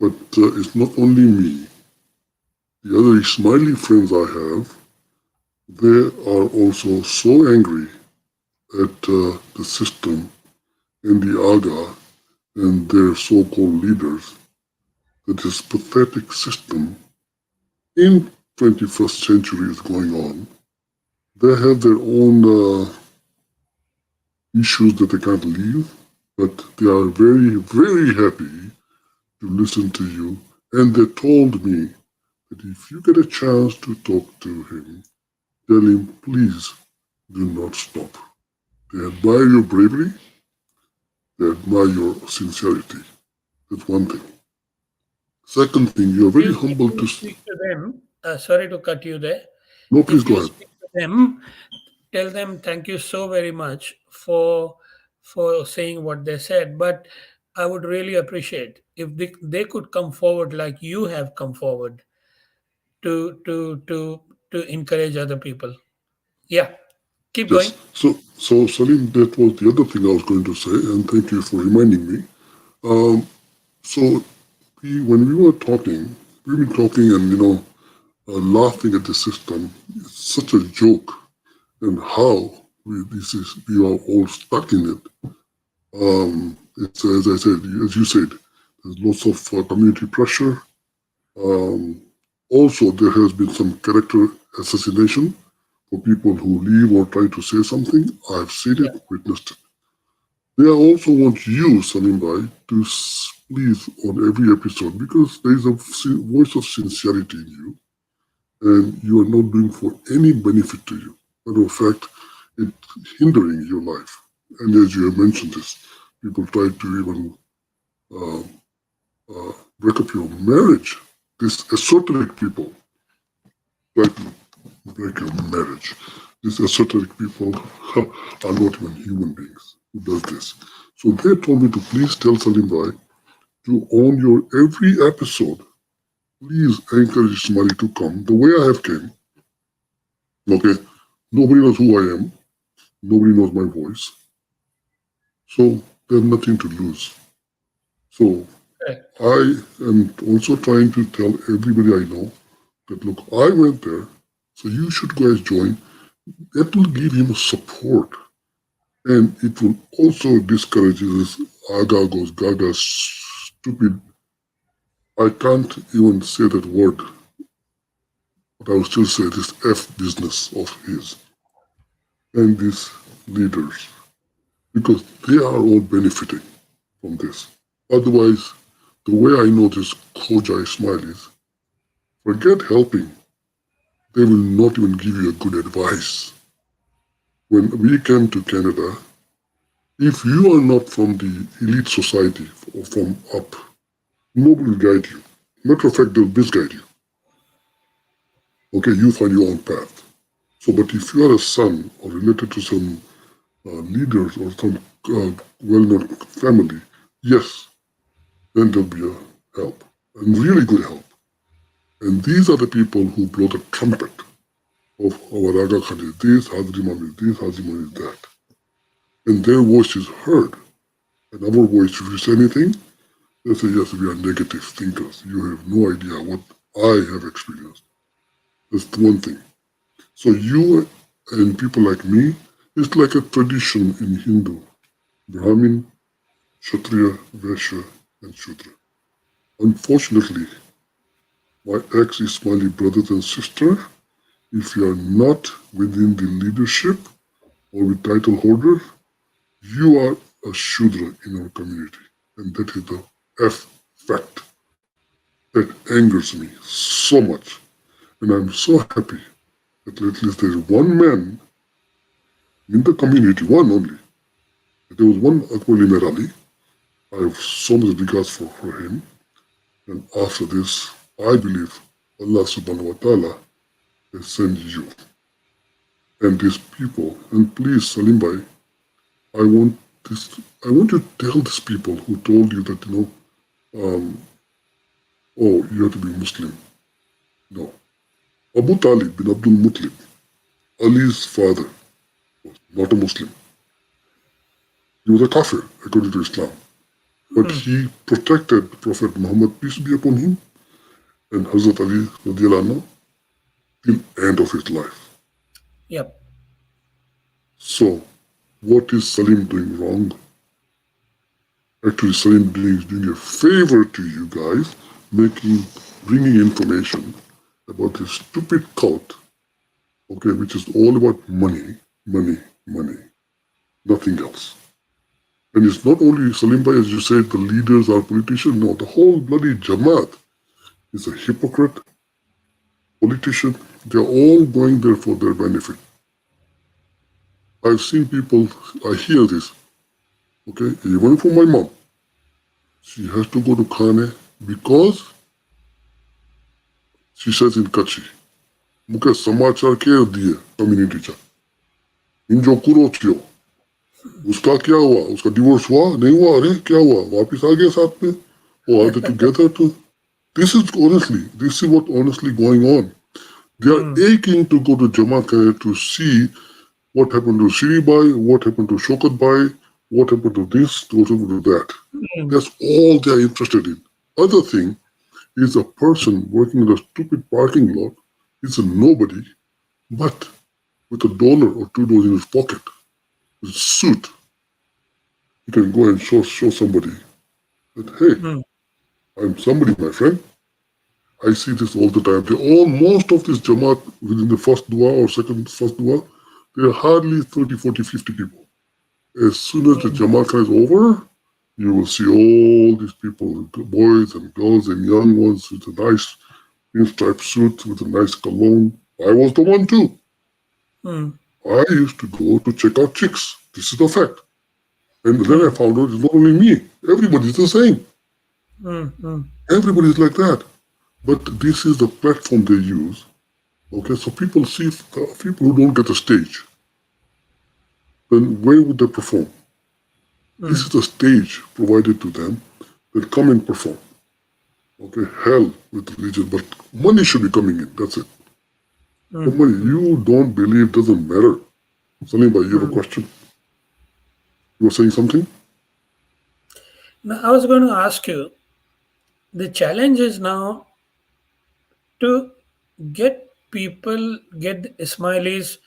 but it's not only me. The other Ismaili friends I have, they are also so angry at the system and the Aga and their so-called leaders that this pathetic system in 21st century is going on. They have their own issues that they can't leave, but they are very, very happy to listen to you. And they told me that if you get a chance to talk to him, tell him, please do not stop. They admire your bravery, they admire your sincerity. That's one thing. Second thing, you are very If humble you to. speak to them, sorry to cut you there. No, please If go you ahead. speak to them, tell them thank you so very much for saying what they said. But I would really appreciate if they could come forward like you have come forward to to to to encourage other people. Yeah, keep going. Yes. So Salim, that was the other thing I was going to say, and thank you for reminding me. Um, so when we were talking, we've been talking and laughing at the system. It's such a joke, and how we are all stuck in it. It's as I said, as you said, there's lots of community pressure. Um, Also, there has been some character assassination for people who leave or try to say something. I've seen it, Yeah. witnessed it. They also want you, Salim Bhai, to please on every episode because there is a voice of sincerity in you, and you are not doing for any benefit to you. Matter of fact, it's hindering your life. And as you have mentioned this, people try to even uh, break up your marriage. These esoteric people try to break your marriage. These esoteric people are not even human beings who does this. So they told me to please tell Salim Bhai to on your every episode, please encourage somebody to come the way I have came. Okay, nobody knows who I am. Nobody knows my voice. So there's nothing to lose. So Correct. I am also trying to tell everybody I know that look, I went there, so you should guys join. That will give him support, and it will also discourage this agagos, gaga, stupid. I can't even say that word, but I will still say this F business of his and these leaders because they are all benefiting from this. Otherwise, the way I know this Khoja Ismailis, forget helping. They will not even give you a good advice. When we came to Canada, if you are not from the elite society or from up, nobody will guide you. Matter of fact, they'll misguide you. Okay, you find your own path. So, but if you are a son or related to some leaders or some well-known family, yes, then there'll be a help, and really good help. And these are the people who blow the trumpet of our Aga Khan is this, Hazriman is this, Hazriman is that. And their voice is heard. And our voice, if you say anything, they say, yes, we are negative thinkers. You have no idea what I have experienced. That's the one thing. So you and people like me, it's like a tradition in Hindu. Brahmin, Kshatriya, Vaishya, and Shudra. Unfortunately, my ex-Ismaili brothers and sisters, if you are not within the leadership or with title holder, you are a Shudra in our community. And that is the F fact that angers me so much. And I'm so happy that at least there's one man in the community, one only. There was one Akbar Ali. I have so much regards for him. And after this, I believe Allah subhanahu wa ta'ala has sent you and these people. And please, Salim Bhai, I want I want you to tell these people who told you that, oh, you have to be Muslim. No. Abu Talib bin Abdul Muttalib, Ali's father, was not a Muslim. He was a kafir, according to Islam. But he protected Prophet Muhammad, peace be upon him, and Hazrat Ali radiallahu anhu, till end of his life. Yep. So, what is Salim doing wrong? Actually, Salim is doing a favor to you guys, bringing information about this stupid cult, okay, which is all about money, nothing else. And it's not only Salim Bhai, as you said, the leaders are politicians. No, the whole bloody Jamaat is a hypocrite, politician. They're all going there for their benefit. I've seen people, I hear this, okay, even from my mom. She has to go to Khane because she says in Kachi, मुके समाचार के दिए community चा इन जो कुरो थियो उसका क्या हुआ उसका डिवोर्स हुआ नहीं हुआ अरे क्या हुआ वापस आ गया साथ में or are they together too? This is what honestly going on. They are aching to go to Jamaat to see what happened to Shiri Bhai, what happened to Shokat Bhai, what happened to this, what happened to that. That's all they are interested in. Other thing is a person working in a stupid parking lot is a nobody, but with $1 or $2 in his pocket, with a suit, he can go and show somebody that, hey, I'm somebody, my friend. I see this all the time. Most of this Jamaat within the first dua or first dua, there are hardly 30, 40, 50 people. As soon as the Jamaat is over, you will see all these people, boys and girls and young ones with a nice pinstripe suit, with a nice cologne. I was the one too. I used to go to check out chicks. This is the fact. And then I found out it's not only me. Everybody's the same. Everybody's like that. But this is the platform they use. Okay, so people see people who don't get a stage. Then where would they perform? This is the stage provided to them. They'll come and perform. Okay, hell with religion, but money should be coming in. That's it. But money, you don't believe doesn't matter. Salim Bhai, you have a question? You were saying something? Now, I was going to ask you, the challenge is now to get people, get the Ismailis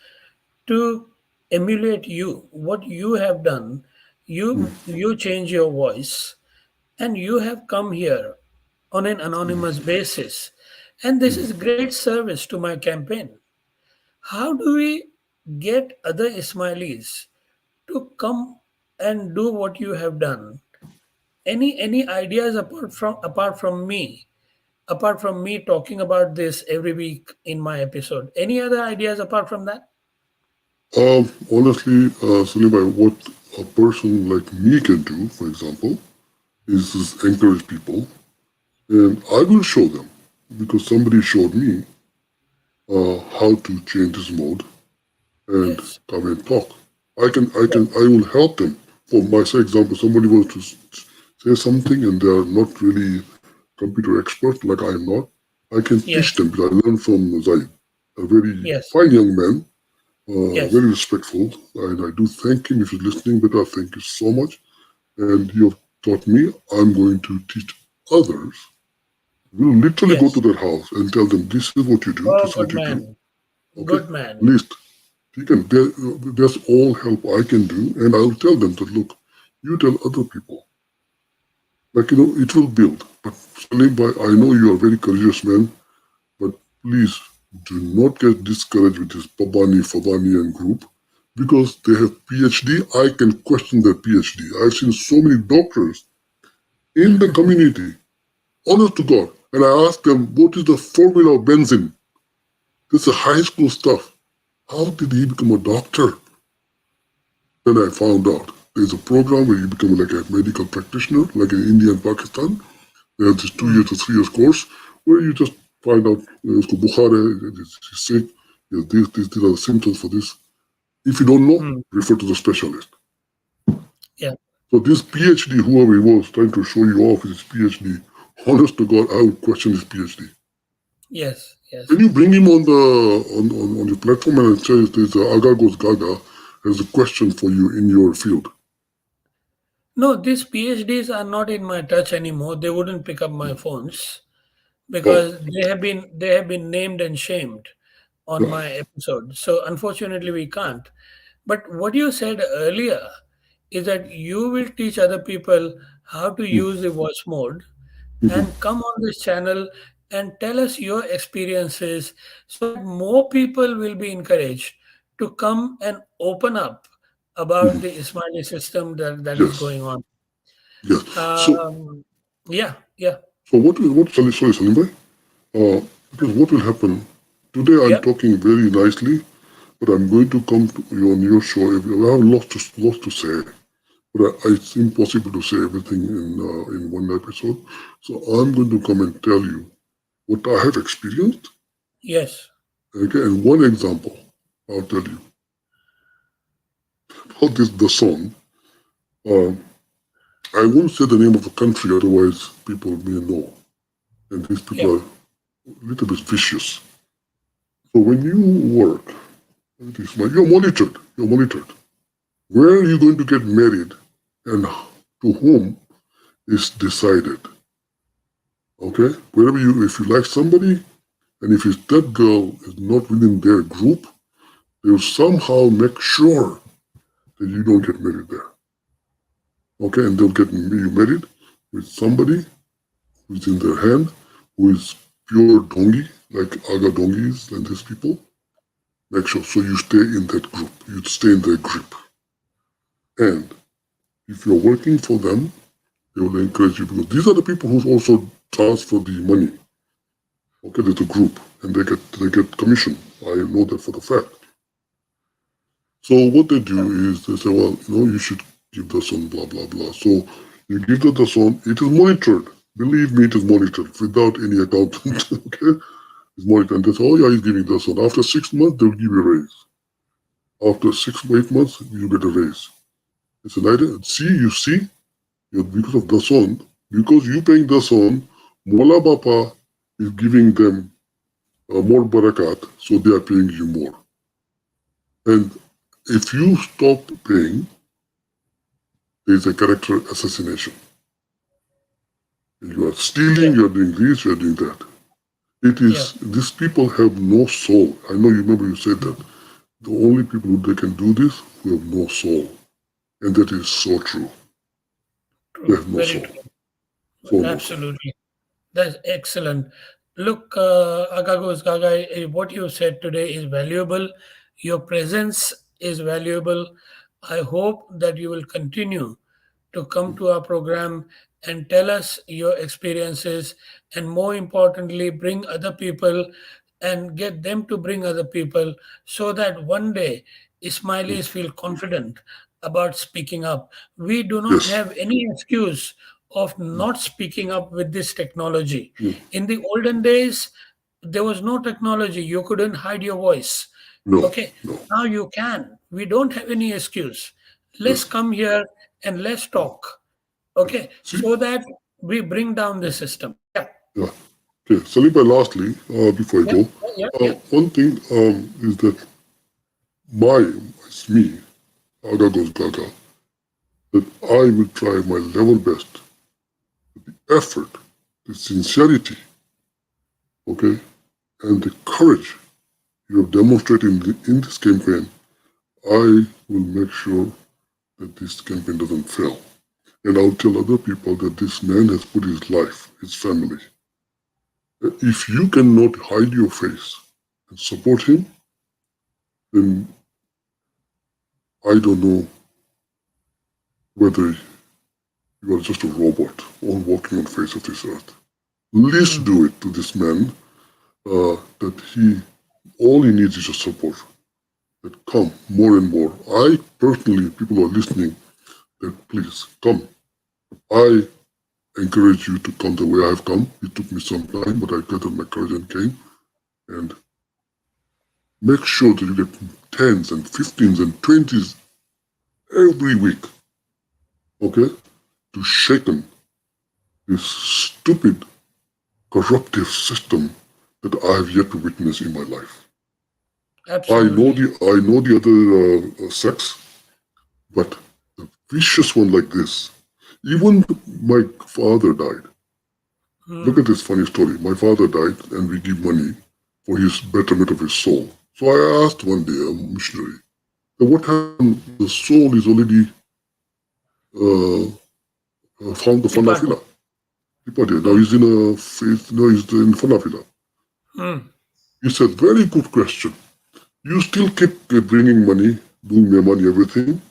to emulate you, what you have done. You change your voice, and you have come here on an anonymous basis, and this is great service to my campaign. How do we get other Ismailis to come and do what you have done? Any ideas apart from me talking about this every week in my episode? Any other ideas apart from that? Honestly, Salim Bhai, what a person like me can do, for example, is just encourage people, and I will show them because somebody showed me how to change this mode and Yes. come and talk. I will help them. For my example, somebody wants to say something and they are not really computer expert like I am not. I can teach Yes. them because I learned from Zaid, a very Yes. fine young man, Yes. very respectful, and I do thank him if he's listening. But I thank you so much, and you have taught me. I'm going to teach others. We'll literally go Yes. to their house and tell them this is what you do, Oh, this is good what you do. man. Okay, Good man. least there's all help I can do, and I'll tell them that look, you tell other people. Like it will build. But Salim Bhai, I know you are a very courageous man, but please do not get discouraged with this Babani, Fabani and group because they have PhD. I can question their PhD. I've seen so many doctors in the community, honest to God, and I ask them, what is the formula of benzene? This is high school stuff. How did he become a doctor? Then I found out there's a program where you become like a medical practitioner, like in India and Pakistan. They have this 2 years or 3 years course where you just find out, it's called Bukhara, he's sick, these are the symptoms for this. If you don't know, refer to the specialist. Yeah. So this PhD, whoever he was trying to show you off his PhD, honest to God, I would question his PhD. Yes, yes. Can you bring him on the platform and say there's Aga goes Gaga has a question for you in your field? No, these PhDs are not in my touch anymore. They wouldn't pick up my phones Oh, because they have been named and shamed on yeah. my episode. So unfortunately we can't. But what you said earlier is that you will teach other people how to use the voice mode and come on this channel and tell us your experiences so that more people will be encouraged to come and open up about the Ismaili system that is Yes, going on. yes. Um, yeah, yeah, So sorry, Salim bhai, because what will happen, today I'm yeah, talking very nicely, but I'm going to come to you on your show. I have lots to say, but it's impossible to say everything in one episode. So I'm going to come and tell you what I have experienced. yes, Okay, and one example I'll tell you about the song. Uh, I won't say the name of the country, otherwise people may know. And these yeah, people are a little bit vicious. So when you work, you're monitored. You're monitored. Where are you going to get married, and to whom is decided. Okay, if you like somebody, and if that girl is not within their group, they will somehow make sure that you don't get married there. Okay, and they'll get you married with somebody who's in their hand, who is pure dongi, like Aga dongis and these people. Make sure so you stay in that group, you stay in their grip. And if you're working for them, they will encourage you because these are the people who also transfer the money. Okay, to the group, and they get commission. I know that for the fact. So what they do is they say, well, you should give the son blah blah blah. So you give the son. It is monitored. Believe me, it is monitored without any accountant. Okay, it's monitored. And they say, oh yeah, he's giving the son. After 6 months, they'll give you a raise. After 8 months, you get a raise. It's an idea. You see, because of the son, because you paying the son, Mola Bapa is giving them more barakat, so they are paying you more. And if you stop paying, there is a character assassination. You are stealing, yeah, you are doing this, you are doing that. yeah. These people have no soul. I know you remember you said that. The only people who can do this who have no soul. And that is so true. They True, have no very soul. true. So no soul. Absolutely. That's excellent. Look, Agagos Gagai, what you said today is valuable. Your presence is valuable. I hope that you will continue to come to our program and tell us your experiences, and more importantly, bring other people and get them to bring other people so that one day Ismailis feel confident about speaking up. We do not Yes. have any excuse of not speaking up with this technology. Mm. In the olden days, there was no technology. You couldn't hide your voice. No. Okay, No. now you can. We don't have any excuse. Let's Yes. come here and let's talk. Yes. Okay, See? so that we bring down the system. Yeah, Yeah. Okay. Saliba, lastly, before I yeah, go, yeah, yeah. one thing is that it's me, Aga goes Gaga, that I will try my level best, effort, the sincerity, okay, and the courage you have demonstrated in this campaign. I will make sure that this campaign doesn't fail. And I'll tell other people that this man has put his life, his family. If you cannot hide your face and support him, then I don't know whether you are just a robot or walking on the face of this earth. Least do it to this man that he all he needs is your support. That come more and more. I personally, people who are listening, that please come. I encourage you to come the way I've come. It took me some time, but I gathered my courage and came. And make sure that you get 10s and 15s and 20s every week, okay, to shaken this stupid, corruptive system that I have yet to witness in my life. Absolutely. I know the other sex, but the vicious one like this. Even my father died. Look at this funny story. My father died, and we give money for his betterment of his soul. So I asked one day a missionary, what happened? The soul is already found the Departed. Fanafila. Departed. Now he's in a faith. Now he's in Fanafila. He said, very good question. You still keep bringing money, doing my money, everything.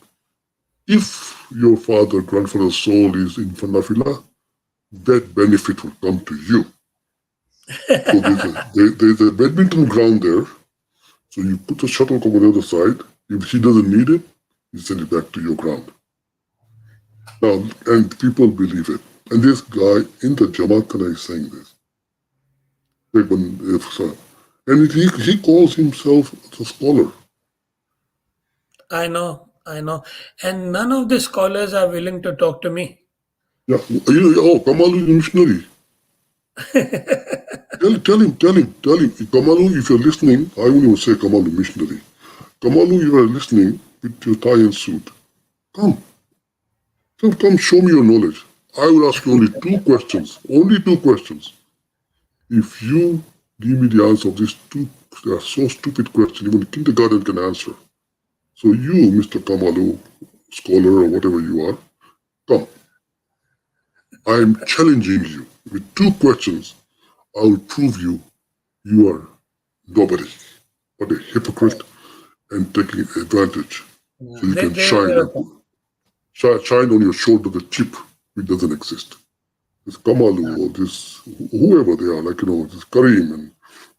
If your father, grandfather's soul is in Fanafila, that benefit will come to you. So there's a badminton ground there. So you put the shuttlecock on the other side. If he doesn't need it, you send it back to your ground. Now, and people believe it. And this guy in the Jamaatana is saying this. And he calls himself a scholar. I know. And none of the scholars are willing to talk to me. Yeah, Kamalu is missionary. Tell him. Kamalu, if you're listening, I won't even say Kamalu missionary. Kamalu, you are listening with your tie and suit. Come, show me your knowledge. I will ask you only two questions. Only two questions. If you give me the answer of these two, they are so stupid questions, even kindergarten can answer. So you, Mr. Kamalu, scholar or whatever you are, come. I am challenging you with two questions. I will prove you are nobody, but a hypocrite and taking advantage. So you can shine on your shoulder the chip which doesn't exist. This Kamalu or this whoever they are, this Kareem and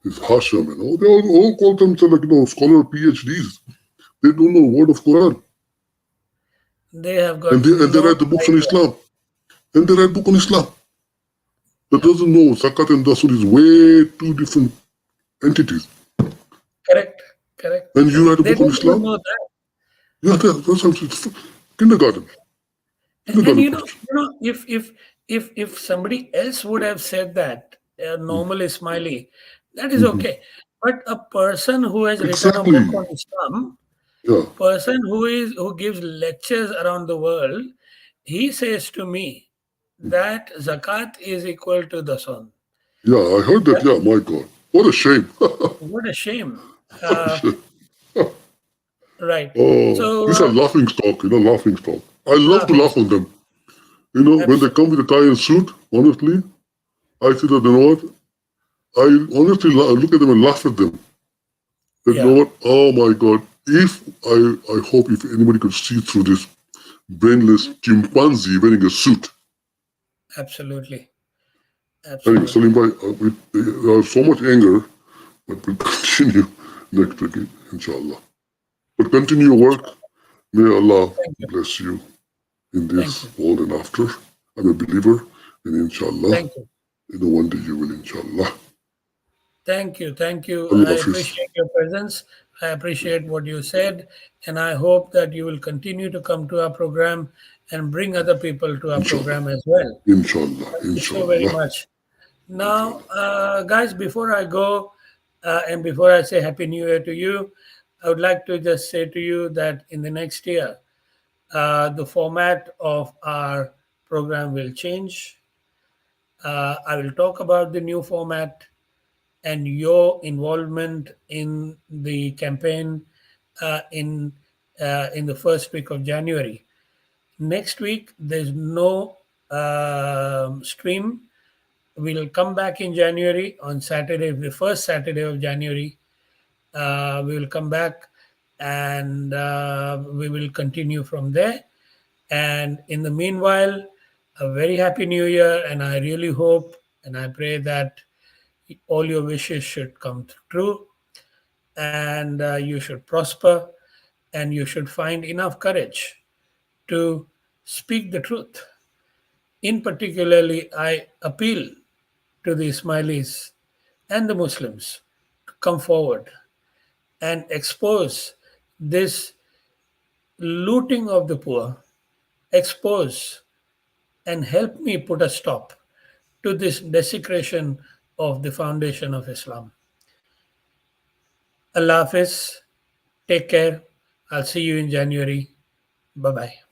this Hasham and all, they all call themselves scholar PhDs. They don't know word of Quran. They have got and they write the books on Islam. And they write book on Islam. That doesn't know Zakat and Dasul is way two different entities. Correct. And you write a They book on don't Islam? even know that. Yeah, that's kindergarten. And if somebody else would have said that, normally smiley, that is okay. But a person who has written a book Exactly. on Islam, Yeah. person who gives lectures around the world, he says to me that zakat is equal to the sun. Yeah, I heard that. Yeah, my God. What a shame. What a shame. What a shame. Right. Oh, So these are laughing stock, laughing stock. I love to laughing. laugh on them. When they come with a tie and suit, honestly, I see that, what? I honestly look at them and laugh at them. That, what? Oh my God. I hope if anybody could see through this brainless chimpanzee wearing a suit. Absolutely. Anyway, Salim bhai, there is so much anger, but we'll continue next week, inshallah. But continue your work. May Allah bless you in this world and after. I'm a believer, and inshallah, Thank you. one day you will, inshallah. Thank you. Allah I Hafiz. appreciate your presence. I appreciate what you said. And I hope that you will continue to come to our program and bring other people to our program as well. Inshallah. Thank you so very much. Now, guys, before I go and before I say Happy New Year to you, I would like to just say to you that in the next year, the format of our program will change. I will talk about the new format and your involvement in the campaign in the first week of January. Next week, there's no stream. We'll come back in January on Saturday, the first Saturday of January. We will come back and we will continue from there. And in the meanwhile, a very happy new year. And I really hope and I pray that all your wishes should come true. and you should prosper, and you should find enough courage to speak the truth. In particularly, I appeal to the Ismailis and the Muslims to come forward and expose this looting of the poor, expose and help me put a stop to this desecration of the foundation of Islam. Allah Hafiz, take care. I'll see you in January. Bye bye.